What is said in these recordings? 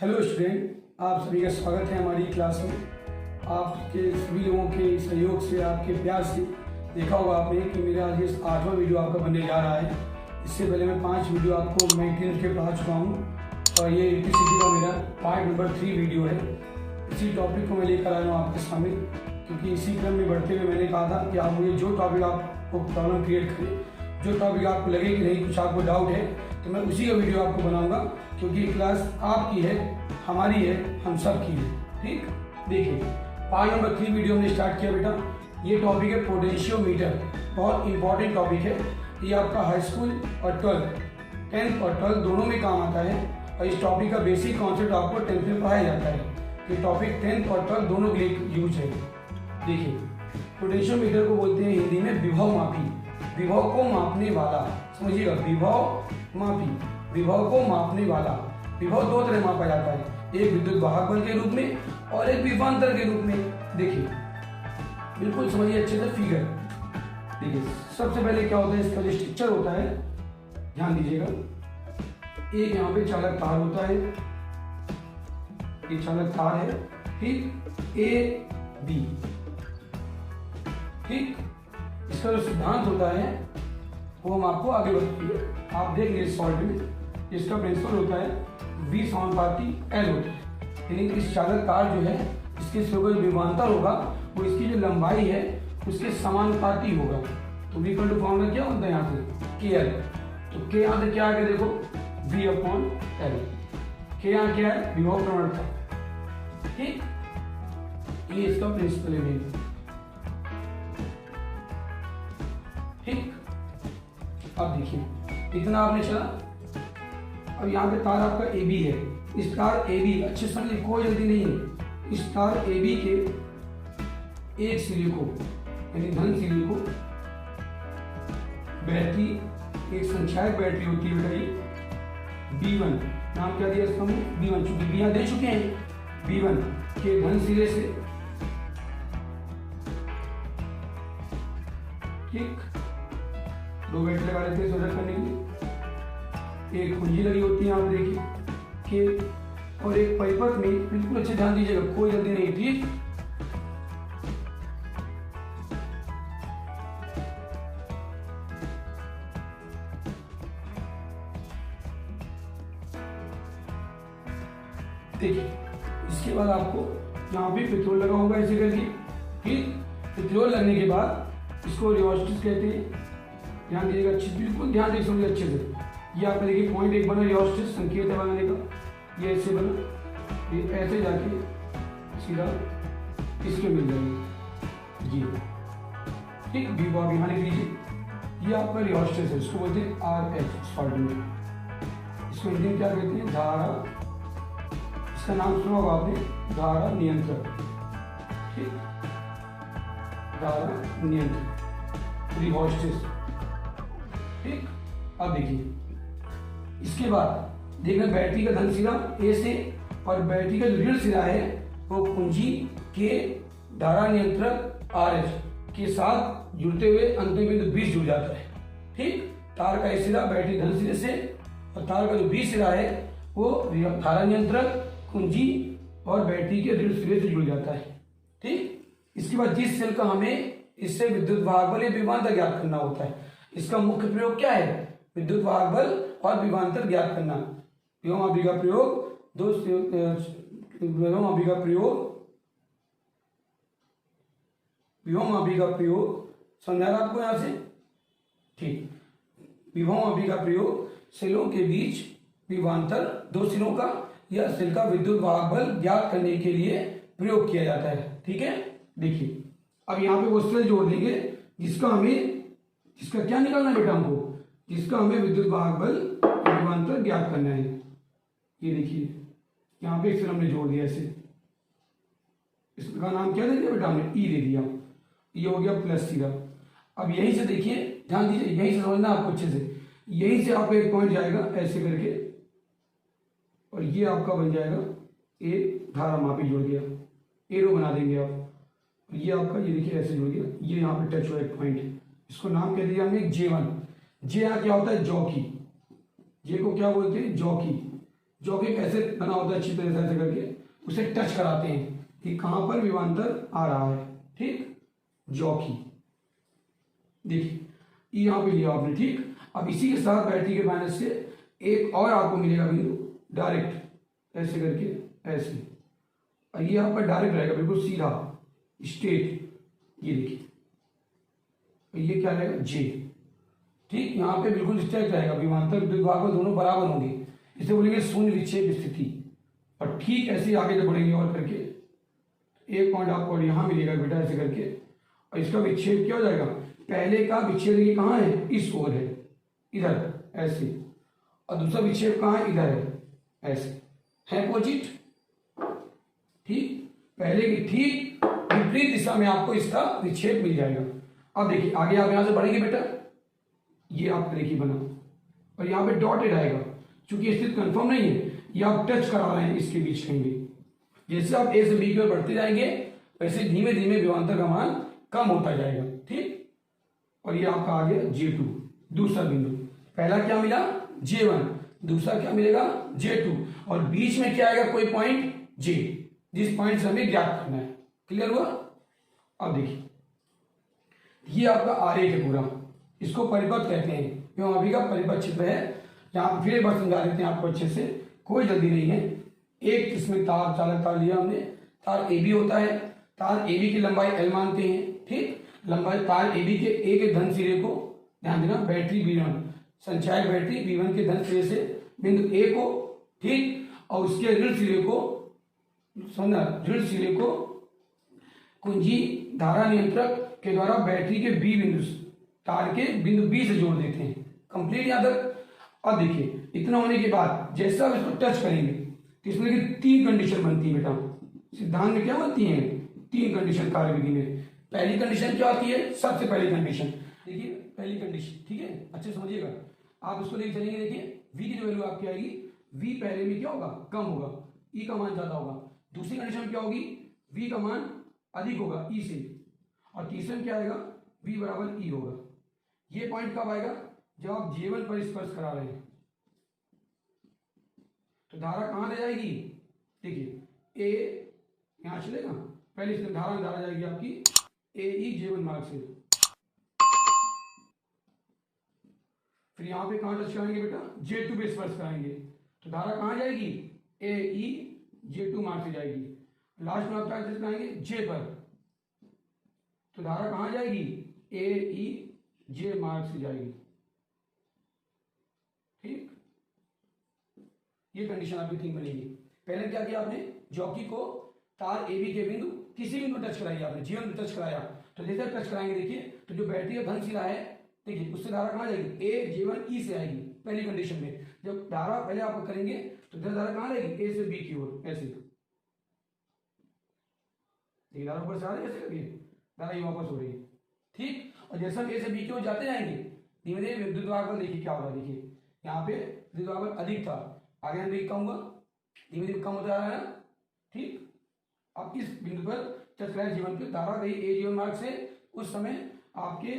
Hello student, आप सभी का स्वागत है हमारी क्लास में। आपके सभी लोगों के सहयोग से, आपके प्यार से देखा होगा आपने कि मेरा आज ये 8वां वीडियो आपका बनने जा रहा है। इससे पहले मैं 5 वीडियो आपको मैं 10th के पढ़ा चुका हूँ और ये यूपीएससी का मेरा पार्ट नंबर 3 वीडियो है। इसी टॉपिक को मैं लेकर आया हूँ आपके सामने, क्योंकि इसी क्रम में बढ़ते हुए मैंने कहा था कि आप मुझे जो टॉपिक आपको प्रॉब्लम क्रिएट करे, जो टॉपिक आपको लगे कि नहीं कुछ आपको डाउट है, तो मैं उसी का वीडियो आपको बनाऊंगा, क्योंकि क्लास आपकी है, हमारी है, हम सब की है। ठीक, देखिए पार्ट नंबर 3 वीडियो हमने स्टार्ट किया बेटा। ये टॉपिक है पोटेंशियोमीटर, बहुत इंपॉर्टेंट टॉपिक है। ये आपका हाई स्कूल और 10th और 12th दोनों में काम आता है और इस टॉपिक का बेसिक कॉन्सेप्ट आपको 10th में पढ़ाया जाता है। ये टॉपिक 10th और 12th दोनों के लिए यूज है। देखिए पोटेंशियोमीटर को बोलते हैं हिंदी में विभव मापी, विभव को मापने वाला। समझिएगा, विभव मापी, विभव को मापने वाला। विभव दो तरह मापा जाता है, एक विद्युत वाहक बल के रूप में और एक विभवांतर के रूप में। देखिए बिल्कुल समझिए अच्छे से फिगर। देखिए सबसे पहले क्या होता है, इसका जो स्ट्रक्चर होता है ध्यान दीजिएगा। एक यहाँ पे चालक तार होता है, ये चालक तार है, ठीक, ए बी। ठीक, इसका जो सिद्धांत होता है वो हम आपको आगे बताएंगे। आप देख लीजिए सॉल्व में, इसका प्रिंसिपल होता है V समानुपाती L होता है। यानी इस चालक तार जो है, इसके जो विभवांतर होगा वो इसकी जो लंबाई है उसके समानुपाती होगा। तो V इक्वल टू फॉर्मूला क्या होता है यहाँ से KL। तो K यहाँ से क्या आ गया देखो, V/L। K यहाँ क्या है, विभव प्रवणता। ठीक, ये इसका प्रिंसिपल है। ठीक, अब देखिए इतना आपने चला। अब यहाँ पे तार आपका AB है। इस तार AB, अच्छे समझिए, कोई जल्दी नहीं है। इस तार AB के एक सिरे को, यानी धन सिरे को, बैटरी, एक संख्याक बैटरी होती है बेटा, ये B1 नाम क्या दिया इसका, B1, चूंकि B यहाँ दे चुके हैं, B1 के धन सिरे से, ठीक, दो बैटरी लगा लेते हैं सोल्डर करने के लिए। एक कुंजी लगी होती है यहाँ पे देखिए के, और एक परिपथ में, बिल्कुल अच्छे ध्यान दीजिएगा, कोई जल्दी नहीं। ठीक, देखिए इसके बाद आपको यहाँ पे पेट्रोल लगा होगा ऐसे करके। ठीक, पेट्रोल लगने के बाद इसको रियोस्टिस कहते हैं। ध्यान दीजिएगा अच्छे, बिल्कुल ध्यान देख समझिए अच्छे से। ये आपका देखिए पॉइंट एक बना रियोस्टिस, संकेत है बनाने का, ये ऐसे बना, ये ऐसे जाके सीधा इसके मिल जाएगा जी। ठीक, वी को आप यहाँ लिख लीजिए। ये आपका रियोस्टिस है, इसको बोलते हैं RH शॉर्ट में। इसको हिंदी में क्या कहते हैं, धारा, इसका नाम सुना होगा आपने, धारा नियंत्रक। ठीक, धारा नियंत्रक, रियोस्टिस। ठीक, अब देखिए इसके बाद देखना, बैटरी का धन सिरा A से और बैटरी का जो ऋण सिरा है वो कुंजी के धारा नियंत्रक RH के साथ जुड़ते हुए अंतिम बिंदु 20 जुड़ जाता है। ठीक, तार का A सिरा बैटरी धन सिरे से और तार का जो B सिरा है वो धारा नियंत्रक, कुंजी और बैटरी के ऋण सिरे से जुड़ जाता है। ठीक, इसके बाद जिस सेल का हमें इससे विद्युत वाहक बल या विभवांतर ज्ञात करना होता है, इसका मुख्य प्रयोग क्या है, विद्युत वाहक बल और विभवांतर ज्ञात करना। विभवमापी का प्रयोग, विभवमापी का प्रयोग, विभवमापी का प्रयोग समझा रहा आपको यहाँ से। ठीक, विभवमापी का प्रयोग सेलों के बीच विभवांतर, दो सेलों का या सेल का विद्युत वाहक बल ज्ञात करने के लिए प्रयोग किया जाता है। ठीक है, देखिए अब यहाँ पे वो सेल जोड़ देंगे जिसका क्या निकालना है बेटा हमको, जिसका हमें विद्युत वाहक बल विभवांतर ज्ञात करना है। ये देखिए यहाँ पे फिर हमने जोड़ दिया ऐसे, इसका नाम क्या दे दिया बेटा हमने, E दे दिया। ये हो गया प्लस सीधा। अब यहीं से देखिए, ध्यान दीजिए, यहीं से समझना आपको अच्छे से। यहीं से आपको एक पॉइंट जाएगा ऐसे करके और ये आपका बन जाएगा एक धारा मापी, जुड़ गया, एरो बना देंगे आप। ये आपका, ये देखिए ऐसे जुड़ गया, ये यहाँ पे टच हुआ एक पॉइंट, इसको नाम कह दिया हमने J1। जे यहाँ क्या होता है, जॉकी। जे को क्या बोलते हैं, जॉकी। जॉकी कैसे बना होता है अच्छी तरह से ऐसे करके उसे टच कराते हैं कि कहां पर विभवांतर आ रहा है। ठीक, जॉकी देखिए यहां पे लिया आपने। ठीक, अब इसी के साथ बैटरी के माइनस से एक और आपको मिलेगा बिंदु डायरेक्ट ऐसे करके ऐसे, और ये आपका डायरेक्ट रहेगा बिल्कुल सीधा स्ट्रेट। ये देखिए ये क्या रहेगा जे। ठीक, यहाँ पे बिल्कुल स्ट्रेट रहेगा, विभवांतर विद्युत भाग दोनों बराबर होंगे, इसे बोलेंगे शून्य विक्षेप स्थिति। और ठीक ऐसे आगे जब बढ़ेंगे और करके एक पॉइंट आपको यहाँ मिलेगा बेटा ऐसे करके, और इसका विक्षेप क्या हो जाएगा, पहले का विक्षेप ये कहाँ है, इस ओर है इधर ऐसे, और दूसरा विक्षेप कहाँ है, इधर है ऐसे, है अपोजिट। ठीक, पहले की ठीक विपरीत दिशा में आपको इसका विक्षेप मिल जाएगा। अब देखिए आगे आप यहां से बढ़ेंगे बेटा, ये आप देखिए बना, और यहाँ पे डॉटेड आएगा, क्योंकि स्थिति कंफर्म नहीं है, ये आप टच करा रहे हैं इसके बीच कहीं भी। जैसे आप ए से बी की ओर बढ़ते जाएंगे वैसे धीमे धीमे विभवांतर का मान कम होता जाएगा। ठीक, और ये आपका आ गया J2 दूसरा बिंदु। पहला क्या मिला J1, दूसरा क्या मिलेगा J2, और बीच में क्या आएगा कोई पॉइंट J, जिस पॉइंट से हमें ज्ञात करना है। क्लियर हुआ। अब देखिए ये आपका आरेख है पूरा, इसको परिपथ कहते हैं, क्यों अभी का परिपथ चित्र है। यहाँ फिर एक बार समझा देते हैं आपको अच्छे से, कोई जल्दी नहीं है। एक इसमें तार चालक तार लिया हमने, तार ए बी होता है, तार ए बी की लंबाई L मानते हैं। ठीक, लंबाई तार ए बी के ए के धन सिरे को ध्यान देना, बैटरी B1 संचायक बैटरी B1 के धन सिरे से बिंदु ए को, ठीक, और उसके ऋण सिरे को समझना, ऋण सिरे को कुंजी धारा नियंत्रक के द्वारा बैटरी के बी बिंदु तार के बिंदु बी से जोड़ देते हैं। कंप्लीट याद रख। अब देखिए इतना होने के बाद जैसे आप इसको टच करेंगे तो इसमें तीन कंडीशन बनती है बेटा, सिद्धांत में क्या बनती है, तीन कंडीशन कार्यविधि में। पहली कंडीशन क्या आती है, सबसे पहली कंडीशन देखिए, पहली कंडीशन ठीक है, अच्छे समझिएगा आप इसको लेके चलेंगे। देखिए v की जो वैल्यू आपकी आएगी, v पहले में क्या होगा, कम होगा, e का मान ज्यादा होगा। दूसरी कंडीशन क्या होगी, v का मान अधिक होगा e से, और तीसरे में क्या आएगा, v बराबर e होगा। ये पॉइंट कब आएगा, जब आप J1 पर स्पर्श करा रहे हैं तो धारा कहां ले जाएगी, देखिए a यहां चलेगा, पहले इसमें धारा जाएगी आपकी AE J1 मार्ग से, फिर यहां पे कहां टच कराएंगे बेटा, J2 पे स्पर्श कराएंगे तो धारा कहां जाएगी, AE J2 मार्ग से जाएगी। लास्ट में आप क्या टच कराएंगे, J पर, तो धारा कहां जाएगी, AE J मार्ग से जाएगी। ठीक, ये कंडीशन आपकी ठीक बनेगी। पहले क्या किया आपने, जॉकी को तार ए बी के बिंदु किसी बिंदु टच कराइए आपने, J1 पे टच कराया, तो जैसे टच कराएंगे देखिए तो जो बैटरी का धन सिरा है देखिए उससे धारा कहां जाएगी, A J1 E से आएगी। पहली कंडीशन में जब धारा पहले आप करेंगे तो धारा कहां जाएगी, A से B की ओर ऐसे, देखिए धारा ऊपर से आ रही है ऐसे करके, धारा ये वापस हो रही है। ठीक, और जैसा A से B की ओर जाते जाएंगे धीमे धीमे विद्युत भाग देखिए क्या हो रहा है, देखिए यहाँ पे विद्युत भाग अधिक था, आगे भी कम होगा, धीमे धीमे कम होता जा रहा है। ठीक, अब इस बिंदु पर टच कराया J1 पे, धारा गई A J1 मार्ग से, उस समय आपके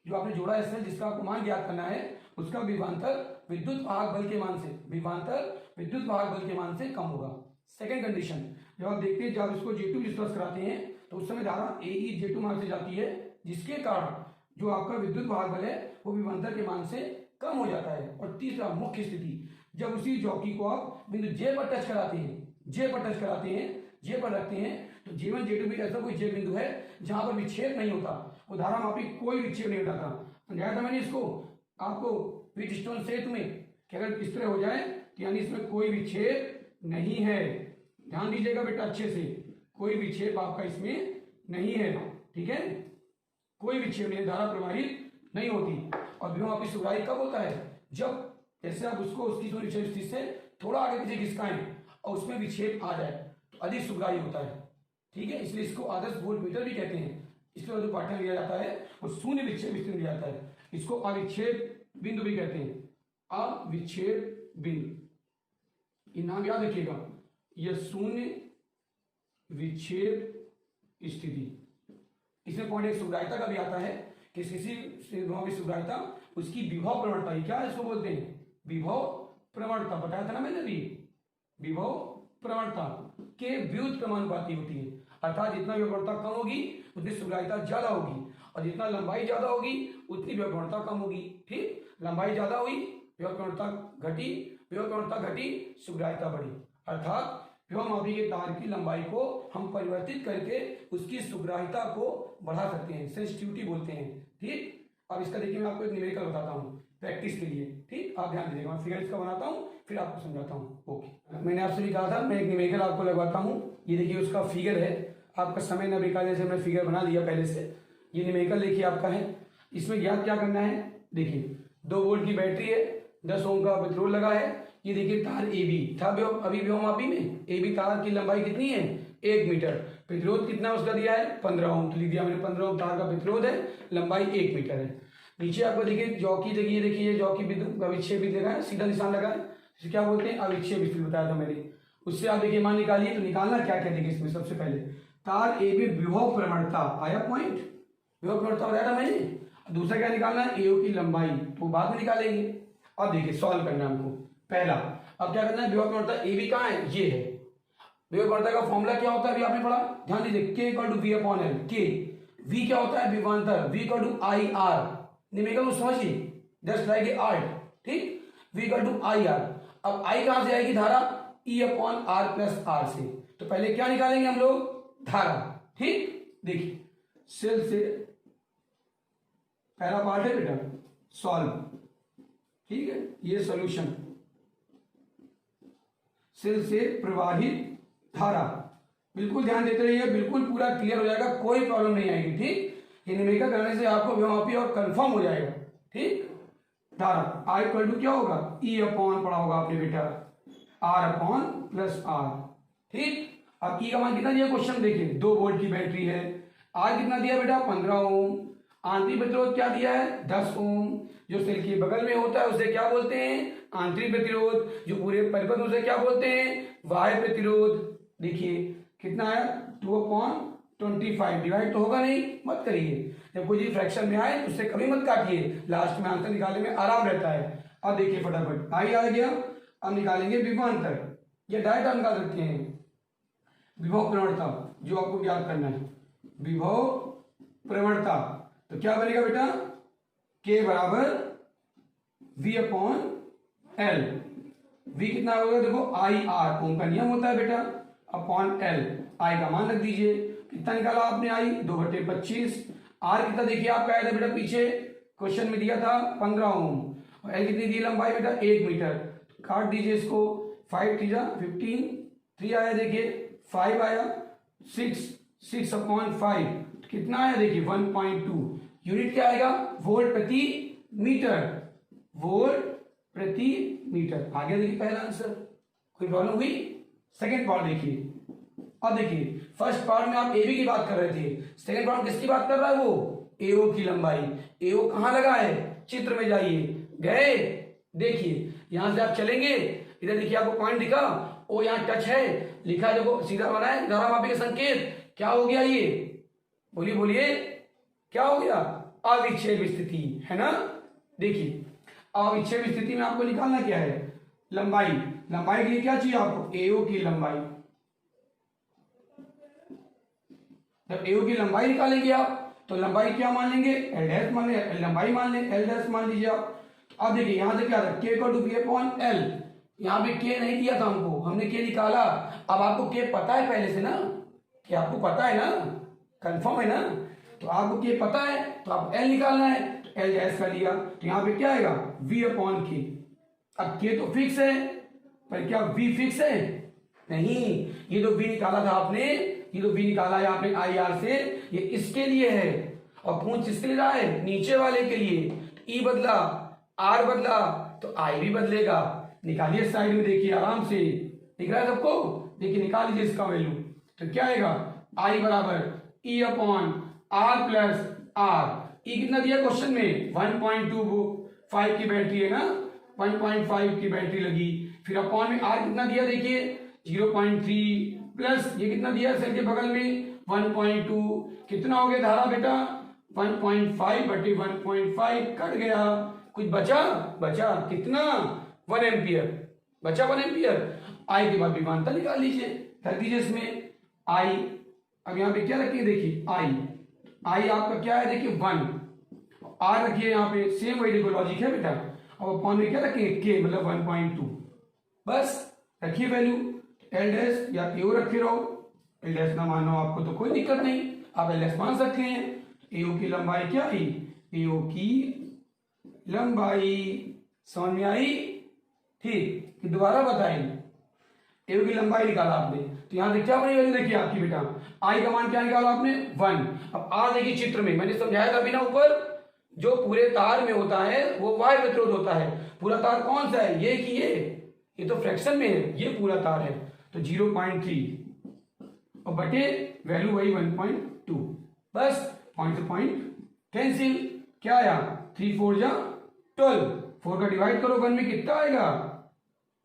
जो आपने जोड़ा है जिसका आपको मान ज्ञात करना है उसका विभवांतर विद्युत वाहक बल के मान से, विभवांतर विद्युत वाहक बल के मान से कम होगा। सेकंड कंडीशन, जब आप देखते हैं जब इसको J2 स्पर्श कराते हैं तो उस समय धारा AE J2 मार्ग से जाती है, जिसके कारण जो आपका विद्युत वाहक बल है वो विभवांतर के मान से कम हो जाता है। और तीसरा मुख्य स्थिति, जब उसी जॉकी को आप बिंदु J पर टच कराते हैं, J पर टच कराते हैं, J पर रखते हैं तो J1 J2 में ऐसा कोई J बिंदु है जहां पर विक्षेप नहीं होता, वो धारा मापी कोई विक्षेप नहीं होता था। समझाया था मैंने इसको आपको व्हीटस्टोन सेतु में कि अगर इस तरह हो जाए तो यानी इसमें कोई विक्षेप नहीं है। ध्यान दीजिएगा बेटा अच्छे से, कोई विक्षेप आपका इसमें नहीं है। ठीक है, कोई विक्षेप नहीं, धारा प्रवाहित नहीं होती। और विभव की सुधारी कब होता है, जब जैसे आप उसको उसकी विक्षेप स्थिति से थोड़ा आगे पीछे खिसकाएं और उसमें विक्षेप आ जाए तो अधिक सुधारी होता है। ठीक है, इसलिए इसको आदर्श वोल्टमीटर भी कहते हैं। इसलिए जो पाठ्यक्रम लिया जाता है वो शून्य विक्षेप स्थिति लिया जाता है, इसको अविक्षेप बिंदु भी कहते हैं, अविक्षेप बिंदु, ये नाम याद रखिएगा, यह शून्य विक्षेप स्थिति। इसमें पॉइंट एक सुधारिता का भी आता है कि किसी विभव की सुधारिता उसकी विभव प्रवणता, क्या है इसको बोलते हैं, विभव प्रवणता, बताया था ना मैंने अभी, विभव प्रवणता के व्युत क्रमानुपाती होती है, अर्थात जितना विभव प्रवणता कम होगी उतनी सुग्राहिता ज्यादा होगी, और जितना लंबाई ज्यादा होगी उतनी विभव प्रवणता कम होगी। ठीक, लंबाई ज्यादा हुई विभव प्रवणता घटी, विभव प्रवणता घटी सुग्राहिता बढ़ी, अर्थात विभव मापी के तार की लंबाई को हम परिवर्तित करके उसकी सुग्राहिता को बढ़ा सकते हैं, सेंसिटिविटी बोलते हैं। ठीक, अब इसका देखिए मैं आपको एक न्यूमेरिकल बताता हूँ प्रैक्टिस के लिए। ठीक, आप ध्यान दीजिएगा, मैं फिगर इसका बनाता हूँ फिर आपको समझाता हूँ। ओके, मैंने आपसे भी कहा था मैं एक न्यूमेरिकल आपको लगवाता हूँ। ये देखिए उसका फिगर है, आपका समय न बेकार से मैंने फिगर बना दिया पहले से। ये न्यूमेरिकल देखिए आपका है, इसमें ज्ञात क्या करना है। देखिए 2 वोल्ट की बैटरी है, 10 ओम का प्रतिरोध लगा है। ये देखिए तार AB था अभी विभव मापी में, AB तार की लंबाई कितनी है 1 मीटर, प्रतिरोध कितना उसका दिया है 15 ओम, तो लिख दिया मैंने 15 ओम तार का प्रतिरोध है, लंबाई 1 मीटर है। नीचे आपको देखिए जॉकी देखिए, देखिए जॉकी विद्युत अविच्छेय विधि लगा है, सीधा निशान लगा है, इसे क्या बोलते हैं अविच्छेय विधि बताया था मैंने। उससे आप देखिए मान निकालिए, तो निकालना क्या क्या देखिए इसमें सबसे पहले तार AB विभव प्रवणता आया पॉइंट, विभव प्रवणता बताया था मैंने। दूसरा क्या निकालना है AO की लंबाई, तो बाद में निकालेंगे। अब देखिए सॉल्व करना है हमको पहला। अब क्या करना है, विभव प्रवणता AB कहाँ है, ये है। विभव प्रवणता का फॉर्मूला क्या होता है अभी आपने पढ़ा, ध्यान दीजिए K = V/L। K V क्या होता है विभवांतर, V = IR, न्यूमेरिकल को समझिए जस्ट लाइक ए आर्ट। ठीक, V = IR। अब I कहां से आएगी धारा, E/R+R से। तो पहले क्या निकालेंगे हम लोग, धारा। ठीक, देखिए सेल से पहला पार्ट है बेटा सॉल्व। ठीक है, ये सॉल्यूशन, सेल से प्रवाहित धारा, बिल्कुल ध्यान देते रहिए, बिल्कुल पूरा क्लियर हो जाएगा, कोई प्रॉब्लम नहीं आएगी। ठीक, ये न्यूमेरिकल करने से आपको विभव और कंफर्म हो जाएगा। ठीक, धारा I = क्या होगा E/, पढ़ा होगा आपने बेटा R/+R। ठीक, अब E का मान कितना दिया क्वेश्चन देखिए, 2 वोल्ट की बैटरी है, R कितना दिया बेटा 15 ओम, आंतरिक प्रतिरोध क्या दिया है 10 ओम, जो सेल के बगल में होता है उसे क्या बोलते हैं आंतरिक प्रतिरोध, जो पूरे परिपथ में उसे क्या बोलते हैं बाह्य प्रतिरोध। देखिए कितना है 2/25, डिवाइड तो होगा नहीं, मत करिए, जब कोई चीज फ्रैक्शन में आए तो उससे कभी मत काटिए, लास्ट में आंसर निकालने में आराम रहता है। अब देखिए फटाफट आई आ गया, अब निकालेंगे विभवांतर, ये डायरेक्ट हम निकाल सकते हैं विभव प्रवणता, जो आपको याद करना है विभव प्रवणता। तो क्या बनेगा बेटा K = V/L। V कितना होगा देखो IR, ओम का नियम होता है बेटा, अपॉन L। I का मान रख दीजिए, कितना निकाला आपने I 2/25। R कितना देखिए आपका आया था बेटा, पीछे क्वेश्चन में दिया था 15 ओम, और L कितनी दी लंबाई बेटा 1 मीटर। काट दीजिए इसको, 5 3 15, 3 आया देखिए, 5 आया, 6/5 कितना आया देखिए 1.2। यूनिट क्या आएगा वोल्ट प्रति मीटर, वोल्ट प्रति मीटर। आगे देखिए पहला आंसर, कोई प्रॉब्लम हुई। सेकंड पार्ट देखिए, अब देखिए फर्स्ट पार्ट में आप AB की बात कर रहे थे, सेकंड पार्ट किसकी बात कर रहा है वो AO की लंबाई। AO कहां लगा है, चित्र में जाइए, गए देखिए यहां से आप चलेंगे, इधर देखिए आपको पॉइंट दिखा, ओ यहाँ टच है, लिखा है देखो सीधा बना है धारा मापी का संकेत, क्या हो गया ये बोलिए बोलिए क्या हो गया अविच्छेद स्थिति है ना। देखिए अविच्छेद स्थिति में आपको निकालना क्या है लंबाई, लंबाई के लिए क्या चाहिए आपको AO की लंबाई। जब AO की लंबाई निकालेंगे आप तो लंबाई क्या मान लेंगे L' मान लेंगे, लंबाई मान लें L' मान लीजिए आप। अब देखिए यहां से क्या था K = V/L, यहाँ पे K नहीं दिया था हमको, हमने K निकाला। अब आपको K पता है पहले से ना, कि आपको पता है ना, कंफर्म है ना, तो आपको K पता है तो आप L निकालना है, तो L जैस का लिया, तो यहाँ पे क्या आएगा V/K। अब K तो फिक्स है पर क्या V फिक्स है नहीं, ये तो V निकाला था आपने, ये तो V निकाला है आपने IR से, ये इसके लिए है, और पूंछ किसके लिए रहा है नीचे वाले के लिए। E बदला R बदला तो I भी बदलेगा। निकालिए साइड में देखिए आराम से, दिख रहा है सबको, देखिए निकाल लीजिए इसका वैल्यू, तो क्या आएगा I = E/R+R। E कितना दिया क्वेश्चन में 1.25 की बैटरी है ना, 1.5 की बैटरी लगी, फिर अपॉन में R कितना दिया देखिए 0.3 प्लस ये कितना दिया सेल के बगल में 1.2, कितना हो गया धारा बेटा 1.5/1.5 कट गया, कुछ बचा, बचा कितना 1 एम्पियर, बचा 1 एम्पियर। आई के बाद विमानता निकाल लीजिए, रख दीजिए इसमें आई। अब यहाँ पे क्या रखिए, देखिए आई आपका क्या है, देखिए 1, आर रखिए यहाँ पे, सेम वही देखो लॉजिक है बेटा। अब अपॉन में क्या रखेंगे, के मतलब 1.2, बस रखिए वैल्यू। एल डैश या एओ रखे रहो, एल डैश ना मानो आपको तो कोई दिक्कत नहीं, आप एल डैश मान सकते हैं। एओ की लंबाई क्या आई, एओ की लंबाई समझ में आई, ठीक। कि दोबारा बताइए, एओ की लंबाई निकाला आपने तो यहां से क्या बनी वैल्यू, देखिए आपकी बेटा आई का मान क्या निकाला आपने 1। अब आर देखिए चित्र में मैंने समझाया था अभी ना ऊपर, जो पूरे तार में होता है वो वाय प्रतिरोध होता है। पूरा तार कौन सा है, ये कि ये तो फ्रैक्शन में है, ये पूरा तार है तो 0.3 और बटे वैल्यू वही 1.2, बस पॉइंट से पॉइंट कैंसिल। क्या आया, 3 4 जा 12, 4 का डिवाइड करो 1 में कितना आएगा,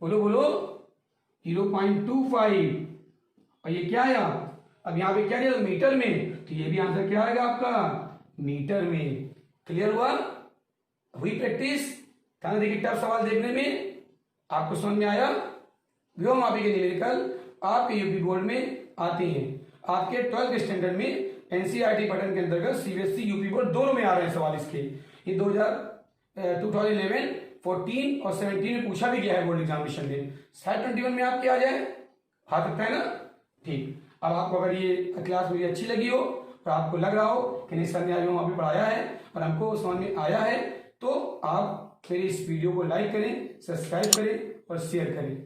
बोलो बोलो 0.25। और ये क्या आया, अब यहाँ पे क्या दिया मीटर में, तो ये भी आंसर क्या आएगा आपका मीटर में। क्लियर हुआ, हुई प्रैक्टिस। ध्यान देखिए टफ सवाल देखने में आपको समझ में आया। व्योममापी के न्यूमेरिकल आपके यूपी बोर्ड में आते हैं, आपके 12th स्टैंडर्ड में एनसीईआरटी पैटर्न के अंतर्गत सीबीएसई यूपी बोर्ड दोनों में आ रहे हैं सवाल इसके। ये 2011, 14 और 17 में पूछा भी गया है बोर्ड एग्जामिनेशन में, शायद 21 में आपके आ जाए, आ सकता है ना, ठीक। अब आपको अगर ये क्लास मेरी अच्छी लगी हो और आपको लग रहा हो कि नहीं सर ने आज वहां पे पढ़ाया है और हमको समझ में आया है, तो आप मेरे इस वीडियो को लाइक करें, सब्सक्राइब करें और शेयर करें।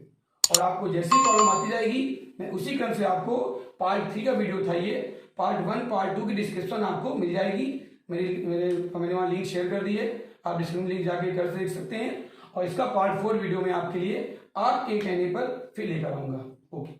और आपको जैसी प्रॉब्लम आती जाएगी मैं उसी क्रम से आपको पार्ट 3 का वीडियो था, ये पार्ट 1 पार्ट 2 की डिस्क्रिप्शन आपको मिल जाएगी। मैंने वहाँ लिंक शेयर कर दी है, आप डिस्क्रिप्शन लिंक जाके कर देख सकते हैं। और इसका पार्ट 4 वीडियो में आपके लिए आपके कहने पर फिर लेकर आऊंगा। ओके।